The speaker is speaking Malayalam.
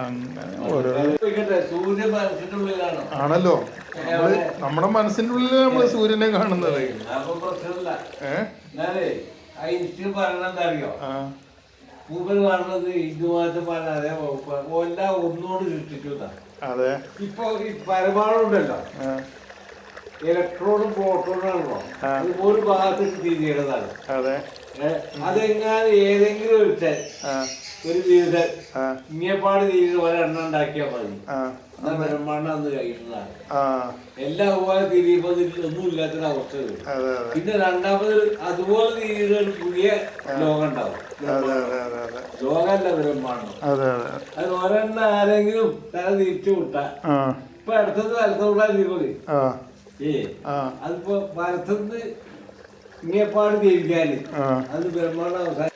അങ്ങനെ ഓരോ ആണല്ലോ നമ്മുടെ മനസ്സിന്റെ ഉള്ളിൽ നമ്മള് സൂര്യനെ കാണുന്നത്. മൂപ്പര് പറഞ്ഞത് ഇതുമാറ്റം പറഞ്ഞ ഒന്നോട് സൃഷ്ടിച്ചതാ. അതെ, ഇപ്പൊ ഈ പരമാണുണ്ടല്ലോ, ഇലക്ട്രോണും പ്രോട്ടോണും ആണല്ലോ, അത് ഒരു ഭാഗത്തേക്ക് തിരിഞ്ഞതാണ്. അതെങ്ങാനും ഏതെങ്കിലും ഒരു ബിരുദൻ ഇങ്ങപ്പാട് തിരിഞ്ഞ് ഒരെണ്ണം ഉണ്ടാക്കിയാൽ മതി, ബ്രഹ്മാണ്ഡം അന്ന് കഴിയുന്നതാണ്. എല്ലാം അതുപോലെ തിരിയുമ്പോൾ ഒന്നും ഇല്ലാത്തൊരു അവസ്ഥ വരും. പിന്നെ രണ്ടാമത് അതുപോലെ തിരിയുന്ന ഒരു പുതിയ ലോകം ഉണ്ടാവും. ലോകമല്ല ബ്രഹ്മാണ്ഡം. അത് ഒരെണ്ണം ആരെങ്കിലും തല തിരിച്ചു വിട്ടാ ഇപ്പൊ അടുത്തത് വലത്തോട്ടാ തിരിപോലെ അതിപ്പോ വലത്തുനിന്ന് ഇങ്ങപ്പാട് തിരിക്കാല് അത് ബ്രഹ്മാണ്ഡം അവസാനം.